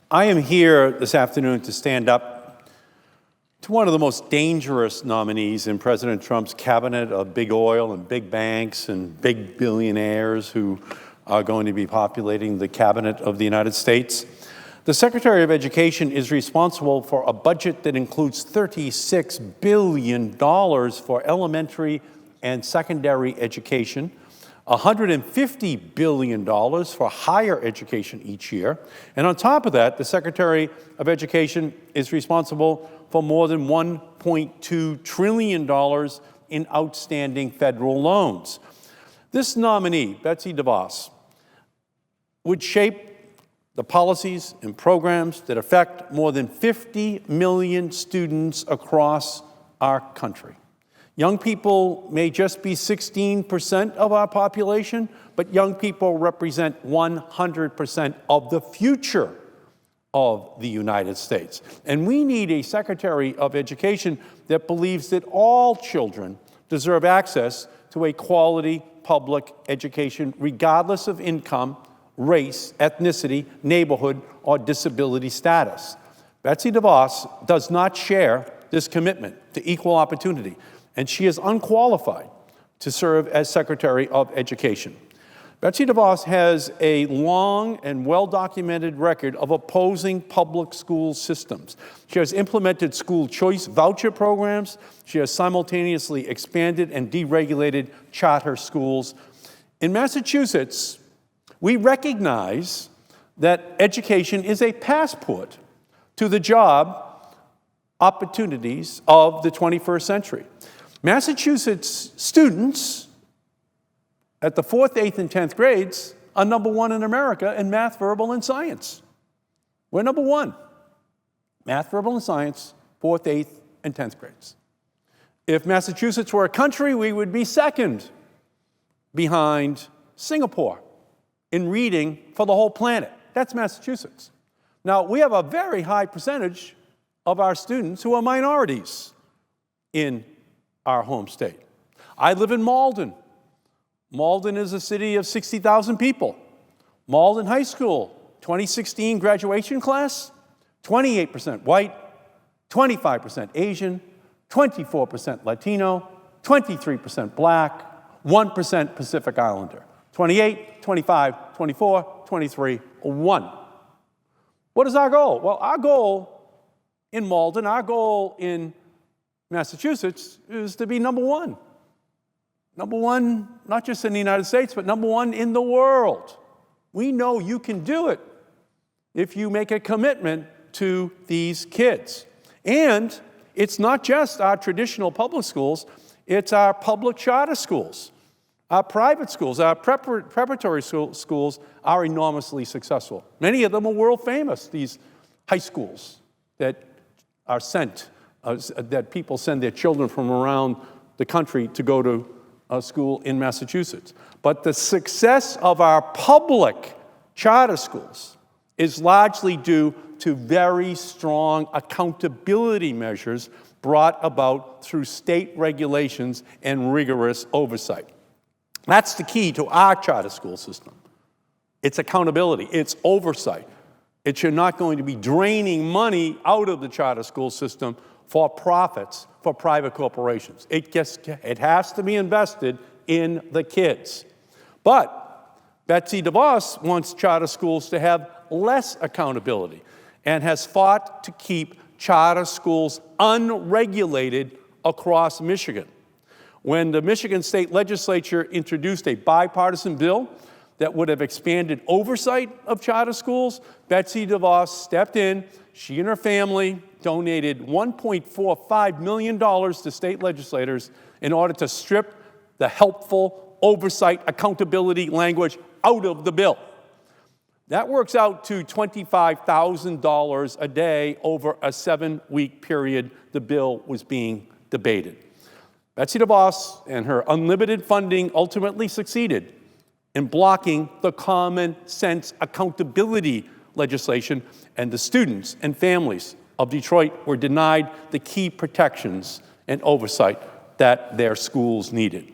I am here this afternoon to stand up to one of the most dangerous nominees in President Trump's cabinet of big oil and big banks and big billionaires who are going to be populating the cabinet of the United States. The Secretary of Education is responsible for a budget that includes $36 billion for elementary and secondary education, $150 billion for higher education each year. And on top of that, the Secretary of Education is responsible for more than $1.2 trillion in outstanding federal loans. This nominee, Betsy Devos, would shape the policies and programs that affect more than 50 million students across our country. Young people may just be 16% of our population, but young people represent 100% of the future of the United States. And we need a Secretary of Education that believes that all children deserve access to a quality public education, regardless of income, race, ethnicity, neighborhood, or disability status. Betsy Devos does not share this commitment to equal opportunity, and she is unqualified to serve as Secretary of Education. Betsy Devos has a long and well-documented record of opposing public school systems. She has implemented school choice voucher programs. She has simultaneously expanded and deregulated charter schools. In Massachusetts, we recognize that education is a passport to the job opportunities of the 21st century. Massachusetts students at the 4th, 8th, and 10th grades are #1 in America in math, verbal, and science. We're #1. Math, verbal, and science, 4th, 8th, and 10th grades. If Massachusetts were a country, we would be second behind Singapore in reading for the whole planet. That's Massachusetts. Now, we have a very high percentage of our students who are minorities in our home state. I live in Malden. Malden is a city of 60,000 people. Malden High School, 2016 graduation class, 28% white, 25% Asian, 24% Latino, 23% black, 1% Pacific Islander. 28, 25, 24, 23, 1. What is our goal? Well, our goal in Malden, our goal in Massachusetts is to be #1. #1, not just in the United States, but #1 in the world. We know you can do it if you make a commitment to these kids. And it's not just our traditional public schools, it's our public charter schools. Our private schools, our preparatory schools are enormously successful. Many of them are world famous, these high schools that are sent, that people send their children from around the country to go to a school in Massachusetts. But the success of our public charter schools is largely due to very strong accountability measures brought about through state regulations and rigorous oversight. That's the key to our charter school system. It's accountability, it's oversight. You're not going to be draining money out of the charter school system for profits for private corporations. It has to be invested in the kids. But Betsy Devos wants charter schools to have less accountability and has fought to keep charter schools unregulated across Michigan. When the Michigan State Legislature introduced a bipartisan bill that would have expanded oversight of charter schools, Betsy DeVos stepped in. She and her family donated $1.45 million to state legislators in order to strip the helpful oversight accountability language out of the bill. That works out to $25,000 a day over a 7-week period the bill was being debated. Betsy DeVos and her unlimited funding ultimately succeeded in blocking the common sense accountability legislation, and the students and families of Detroit were denied the key protections and oversight that their schools needed.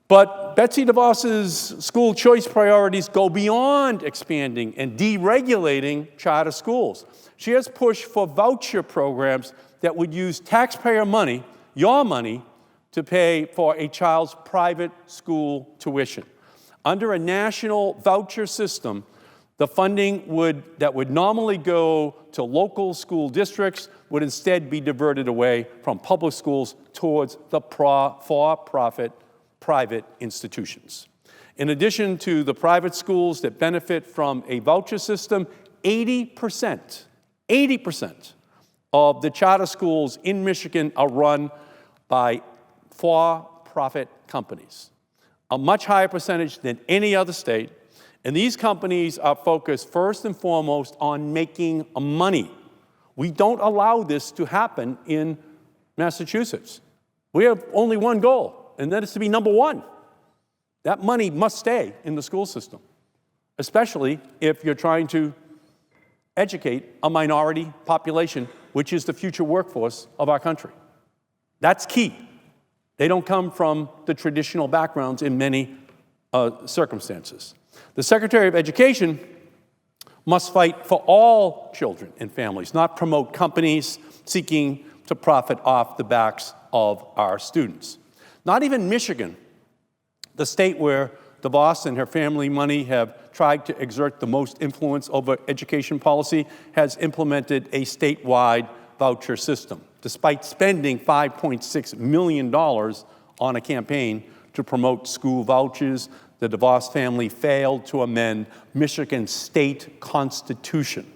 But Betsy DeVos's school choice priorities go beyond expanding and deregulating charter schools. She has pushed for voucher programs that would use taxpayer money, your money, to pay for a child's private school tuition. Under a national voucher system, the funding that would normally go to local school districts would instead be diverted away from public schools towards the for-profit private institutions. In addition to the private schools that benefit from a voucher system, 80% of the charter schools in Michigan are run by for-profit companies, a much higher percentage than any other state. And these companies are focused first and foremost on making money. We don't allow this to happen in Massachusetts. We have only one goal, and that is to be number one. That money must stay in the school system, especially if you're trying to educate a minority population, which is the future workforce of our country. That's key. They don't come from the traditional backgrounds in many circumstances. The Secretary of Education must fight for all children and families, not promote companies seeking to profit off the backs of our students. Not even Michigan, the state where DeVos and her family money have tried to exert the most influence over education policy, has implemented a statewide voucher system, despite spending $5.6 million on a campaign to promote school vouchers. The DeVos family failed to amend Michigan's state constitution.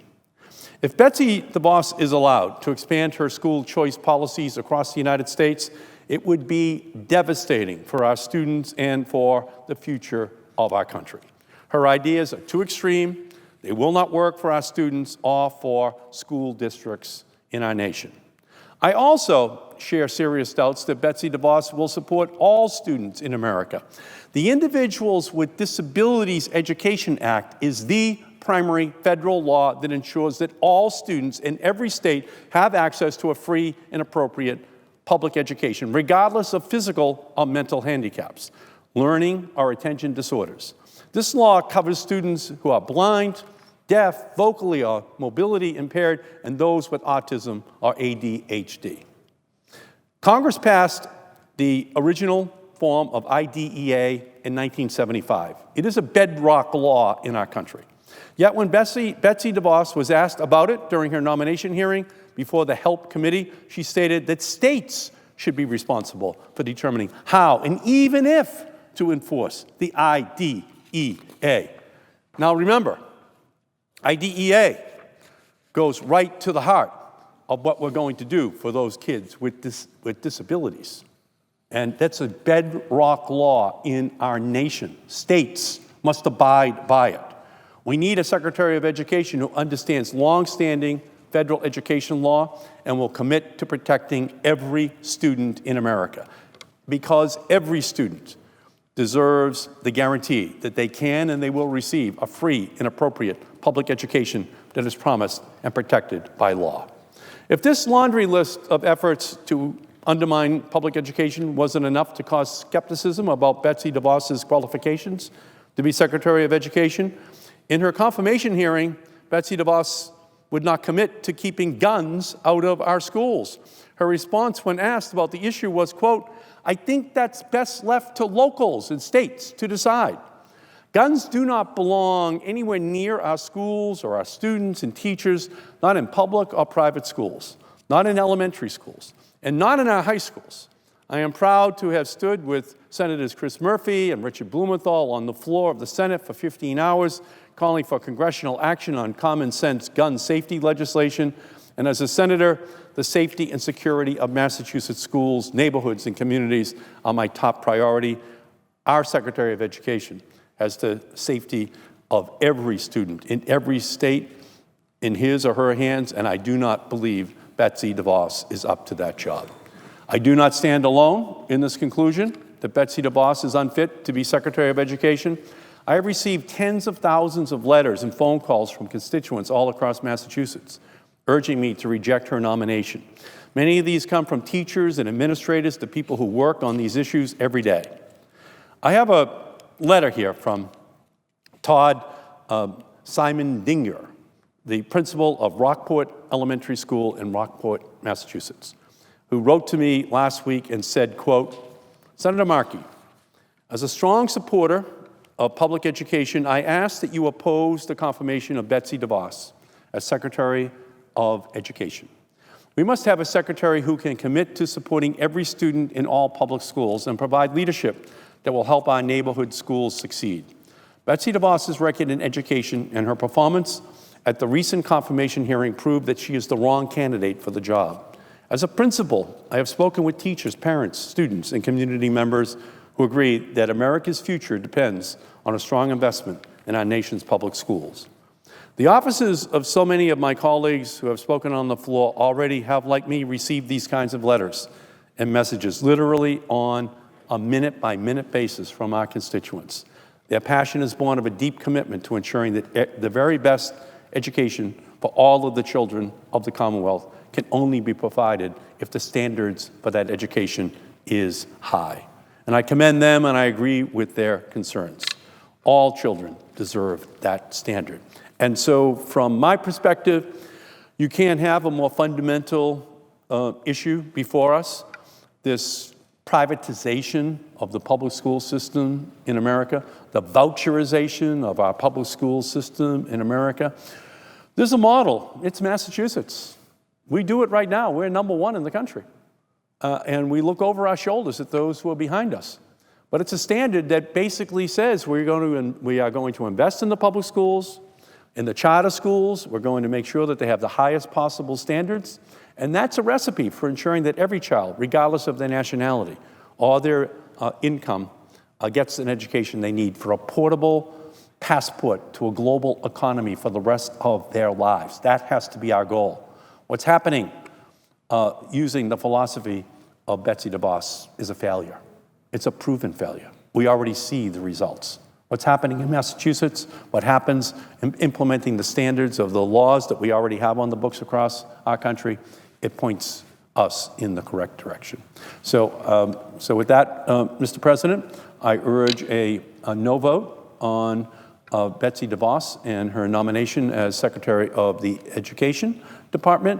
If Betsy DeVos is allowed to expand her school choice policies across the United States, it would be devastating for our students and for the future of our country. Her ideas are too extreme. They will not work for our students or for school districts in our nation. I also share serious doubts that Betsy DeVos will support all students in America. The Individuals with Disabilities Education Act is the primary federal law that ensures that all students in every state have access to a free and appropriate public education, regardless of physical or mental handicaps, learning or attention disorders. This law covers students who are blind, deaf, vocally or mobility impaired, and those with autism or ADHD. Congress passed the original form of IDEA in 1975. It is a bedrock law in our country. Yet when Betsy DeVos was asked about it during her nomination hearing before the HELP committee, she stated that states should be responsible for determining how and even if to enforce the IDEA. Now remember, IDEA goes right to the heart of what we're going to do for those kids with disabilities. And that's a bedrock law in our nation. States must abide by it. We need a Secretary of Education who understands long-standing federal education law and will commit to protecting every student in America, because every student deserves the guarantee that they can and they will receive a free and appropriate public education that is promised and protected by law. If this laundry list of efforts to undermine public education wasn't enough to cause skepticism about Betsy DeVos's qualifications to be Secretary of Education, in her confirmation hearing, Betsy DeVos would not commit to keeping guns out of our schools. Her response when asked about the issue was, quote, "I think that's best left to locals and states to decide. Guns do not belong anywhere near our schools or our students and teachers, not in public or private schools, not in elementary schools, and not in our high schools. I am proud to have stood with Senators Chris Murphy and Richard Blumenthal on the floor of the Senate for 15 hours, calling for congressional action on common sense gun safety legislation. And as a senator, the safety and security of Massachusetts schools, neighborhoods, and communities are my top priority. Our Secretary of Education has the safety of every student in every state in his or her hands, and I do not believe Betsy DeVos is up to that job. I do not stand alone in this conclusion that Betsy DeVos is unfit to be Secretary of Education. I have received tens of thousands of letters and phone calls from constituents all across Massachusetts urging me to reject her nomination. Many of these come from teachers and administrators, the people who work on these issues every day. I have a letter here from Todd Simon Dinger, the principal of Rockport Elementary School in Rockport, Massachusetts, who wrote to me last week and said, quote, Senator Markey, as a strong supporter of public education, I ask that you oppose the confirmation of Betsy Devos as Secretary of Education. We must have a secretary who can commit to supporting every student in all public schools and provide leadership that will help our neighborhood schools succeed. Betsy DeVos's record in education and her performance at the recent confirmation hearing proved that she is the wrong candidate for the job. As a principal, I have spoken with teachers, parents, students, and community members who agree that America's future depends on a strong investment in our nation's public schools. The offices of so many of my colleagues who have spoken on the floor already have, like me, received these kinds of letters and messages literally on a minute-by-minute basis from our constituents. Their passion is born of a deep commitment to ensuring that the very best education for all of the children of the Commonwealth can only be provided if the standards for that education is high. And I commend them and I agree with their concerns. All children deserve that standard. And so from my perspective, you can't have a more fundamental issue before us, this privatization of the public school system in America, the voucherization of our public school system in America. There's a model. It's Massachusetts. We do it right now. We're #1 in the country. And we look over our shoulders at those who are behind us. But it's a standard that basically says we are going to invest in the public schools, in the charter schools. We're going to make sure that they have the highest possible standards. And that's a recipe for ensuring that every child, regardless of their nationality or their income, gets an education they need for a portable passport to a global economy for the rest of their lives. That has to be our goal. What's happening using the philosophy of Betsy DeVos is a failure. It's a proven failure. We already see the results. What's happening in Massachusetts, what happens in implementing the standards of the laws that we already have on the books across our country, it points us in the correct direction. So with that, Mr. President, I urge a no vote on Betsy DeVos and her nomination as Secretary of the Education Department.